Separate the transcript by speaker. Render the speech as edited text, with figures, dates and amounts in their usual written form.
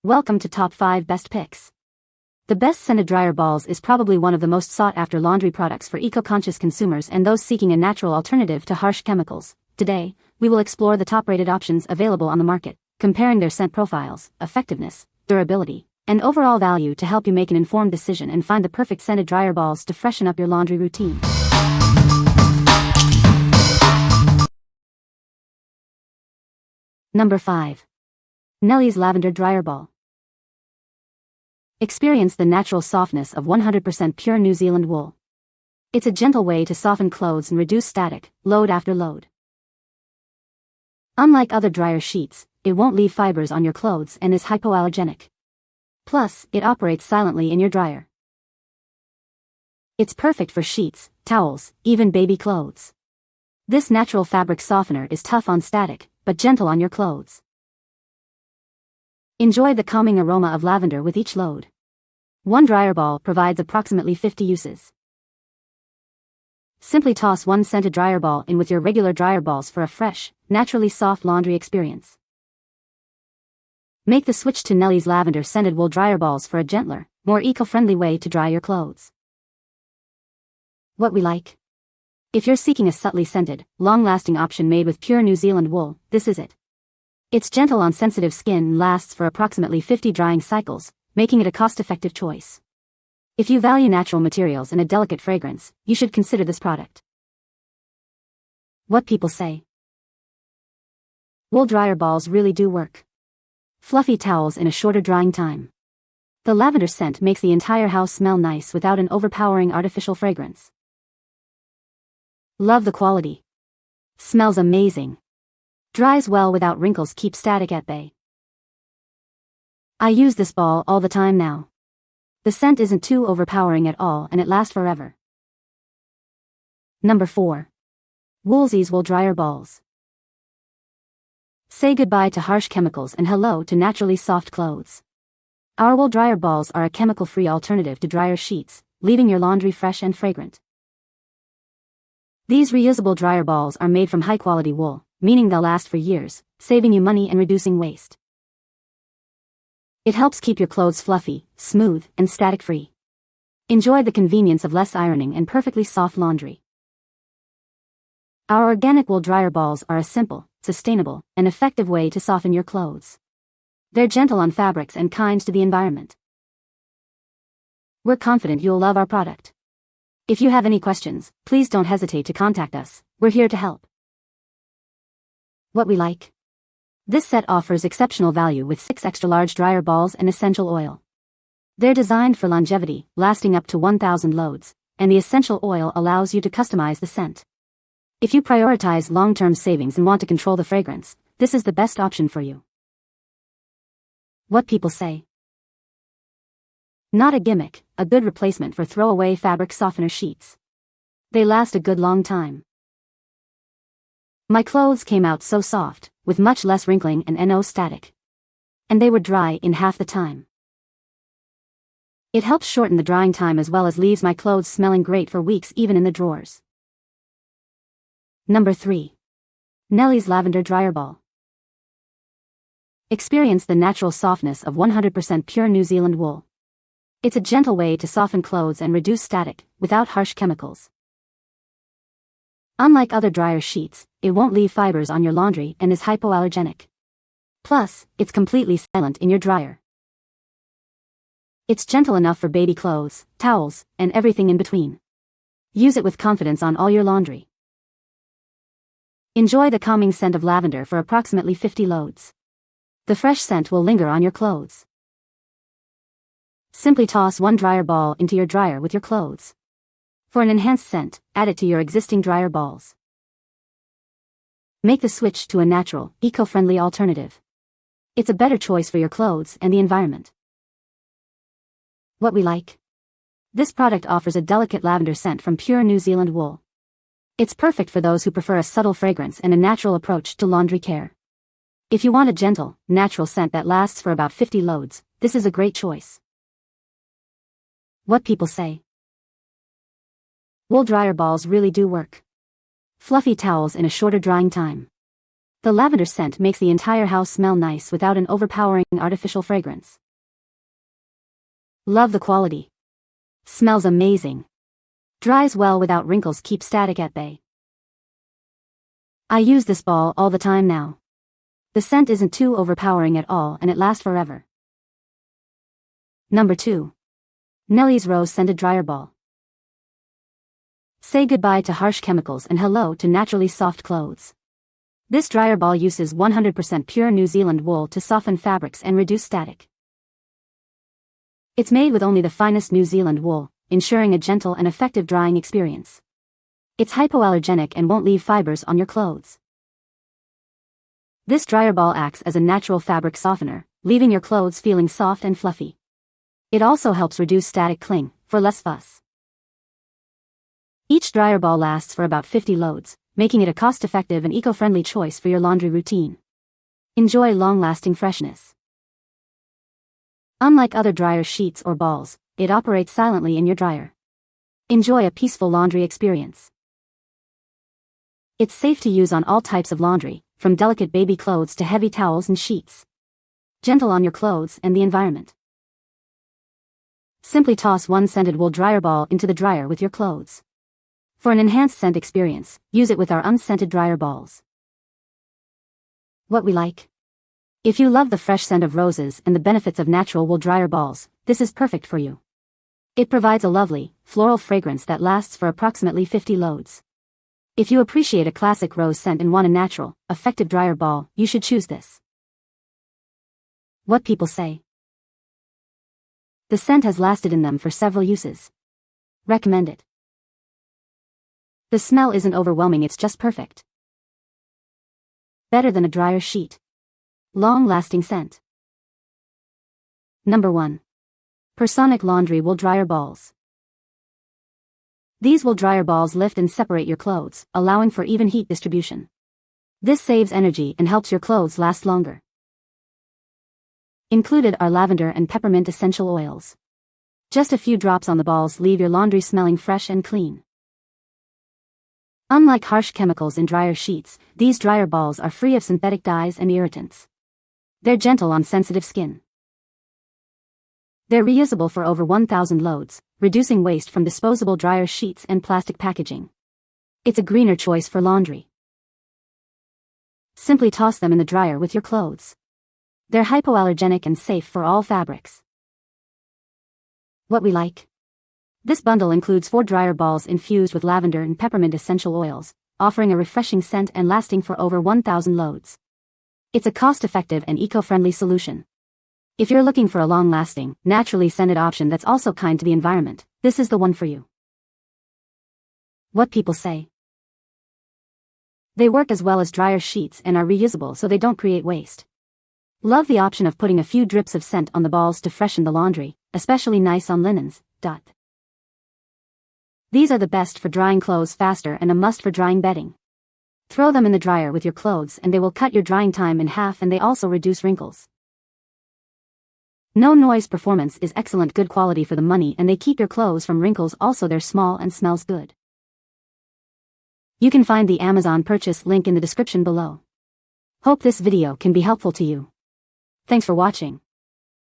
Speaker 1: Welcome to Top 5 Best Picks. The best scented dryer balls is probably one of the most sought-after laundry products for eco-conscious consumers and those seeking a natural alternative to harsh chemicals. Today, we will explore the top-rated options available on the market, comparing their scent profiles, effectiveness, durability, and overall value to help you make an informed decision and find the perfect scented dryer balls to freshen up your laundry routine. Number 5. NELLIE'S Lavender Dryerball. Experience the natural softness of 100% pure New Zealand wool. It's a gentle way to soften clothes and reduce static, load after load. Unlike other dryer sheets, it won't leave fibers on your clothes and is hypoallergenic. Plus, it operates silently in your dryer. It's perfect for sheets, towels, even baby clothes. This natural fabric softener is tough on static, but gentle on your clothes. Enjoy the calming aroma of lavender with each load. One dryer ball provides approximately 50 uses. Simply toss one scented dryer ball in with your regular dryer balls for a fresh, naturally soft laundry experience. Make the switch to NELLIE'S Lavender scented wool dryer balls for a gentler, more eco-friendly way to dry your clothes. What we like. If you're seeking a subtly scented, long-lasting option made with pure New Zealand wool, this is it. It's gentle on sensitive skin and lasts for approximately 50 drying cycles, making it a cost-effective choice. If you value natural materials and a delicate fragrance, you should consider this product. What people say. Wool dryer balls really do work. Fluffy towels in a shorter drying time. The lavender scent makes the entire house smell nice without an overpowering artificial fragrance. Love the quality. Smells amazing. Dries well without wrinkles, keeps static at bay. I use this ball all the time now. The scent isn't too overpowering at all and it lasts forever. Number 4. Woolzies Wool Dryer Balls. Say goodbye to harsh chemicals and hello to naturally soft clothes. Our wool dryer balls are a chemical-free alternative to dryer sheets, leaving your laundry fresh and fragrant. These reusable dryer balls are made from high-quality wool, meaning they'll last for years, saving you money and reducing waste. It helps keep your clothes fluffy, smooth, and static-free. Enjoy the convenience of less ironing and perfectly soft laundry. Our organic wool dryer balls are a simple, sustainable, and effective way to soften your clothes. They're gentle on fabrics and kind to the environment. We're confident you'll love our product. If you have any questions, please don't hesitate to contact us. We're here to help. What we like. This set offers exceptional value with 6 extra-large dryer balls and essential oil. They're designed for longevity, lasting up to 1,000 loads, and the essential oil allows you to customize the scent. If you prioritize long-term savings and want to control the fragrance, this is the best option for you. What people say. Not a gimmick, a good replacement for throwaway fabric softener sheets. They last a good long time. My clothes came out so soft, with much less wrinkling and no static. And they were dry in half the time. It helps shorten the drying time as well as leaves my clothes smelling great for weeks even in the drawers. Number 3. NELLIE'S Lavender Dryerball. Experience the natural softness of 100% pure New Zealand wool. It's a gentle way to soften clothes and reduce static, without harsh chemicals. Unlike other dryer sheets, it won't leave fibers on your laundry and is hypoallergenic. Plus, it's completely silent in your dryer. It's gentle enough for baby clothes, towels, and everything in between. Use it with confidence on all your laundry. Enjoy the calming scent of lavender for approximately 50 loads. The fresh scent will linger on your clothes. Simply toss one dryer ball into your dryer with your clothes. For an enhanced scent, add it to your existing dryer balls. Make the switch to a natural, eco-friendly alternative. It's a better choice for your clothes and the environment. What we like. This product offers a delicate lavender scent from pure New Zealand wool. It's perfect for those who prefer a subtle fragrance and a natural approach to laundry care. If you want a gentle, natural scent that lasts for about 50 loads, this is a great choice. What people say. Wool dryer balls really do work. Fluffy towels in a shorter drying time. The lavender scent makes the entire house smell nice without an overpowering artificial fragrance. Love the quality. Smells amazing. Dries well without wrinkles, keeps static at bay. I use this ball all the time now. The scent isn't too overpowering at all and it lasts forever. Number 2. NELLIE'S Rose Scented Dryerball. Say goodbye to harsh chemicals and hello to naturally soft clothes. This Dryerball uses 100% pure New Zealand wool to soften fabrics and reduce static. It's made with only the finest New Zealand wool, ensuring a gentle and effective drying experience. It's hypoallergenic and won't leave fibers on your clothes. This Dryerball acts as a natural fabric softener, leaving your clothes feeling soft and fluffy. It also helps reduce static cling, for less fuss. Each Dryerball lasts for about 50 loads, making it a cost-effective and eco-friendly choice for your laundry routine. Enjoy long-lasting freshness. Unlike other dryer sheets or balls, it operates silently in your dryer. Enjoy a peaceful laundry experience. It's safe to use on all types of laundry, from delicate baby clothes to heavy towels and sheets. Gentle on your clothes and the environment. Simply toss one scented wool Dryerball into the dryer with your clothes. For an enhanced scent experience, use it with our unscented Dryerball. What we like. If you love the fresh scent of roses and the benefits of natural wool Dryerball, this is perfect for you. It provides a lovely, floral fragrance that lasts for approximately 50 loads. If you appreciate a classic rose scent and want a natural, effective Dryerball, you should choose this. What people say. The scent has lasted in them for several uses. Recommend it. The smell isn't overwhelming, it's just perfect. Better than a dryer sheet. Long-lasting scent. Number 1. Pursonic Laundry Wool Dryerball. These wool Dryerball lift and separate your clothes, allowing for even heat distribution. This saves energy and helps your clothes last longer. Included are lavender and peppermint essential oils. Just a few drops on the balls leave your laundry smelling fresh and clean. Unlike harsh chemicals in dryer sheets, these Dryerball are free of synthetic dyes and irritants. They're gentle on sensitive skin. They're reusable for over 1,000 loads, reducing waste from disposable dryer sheets and plastic packaging. It's a greener choice for laundry. Simply toss them in the dryer with your clothes. They're hypoallergenic and safe for all fabrics. What we like. This bundle includes 4 Dryerball infused with lavender and peppermint essential oils, offering a refreshing scent and lasting for over 1,000 loads. It's a cost-effective and eco-friendly solution. If you're looking for a long-lasting, naturally scented option that's also kind to the environment, this is the one for you. What people say. They work as well as dryer sheets and are reusable so they don't create waste. Love the option of putting a few drips of scent on the balls to freshen the laundry, especially nice on linens. These are the best for drying clothes faster and a must for drying bedding. Throw them in the dryer with your clothes and they will cut your drying time in half, and they also reduce wrinkles. No noise performance is excellent, good quality for the money, and they keep your clothes from wrinkles. Also they're small and smells good. You can find the Amazon purchase link in the description below. Hope this video can be helpful to you. Thanks for watching.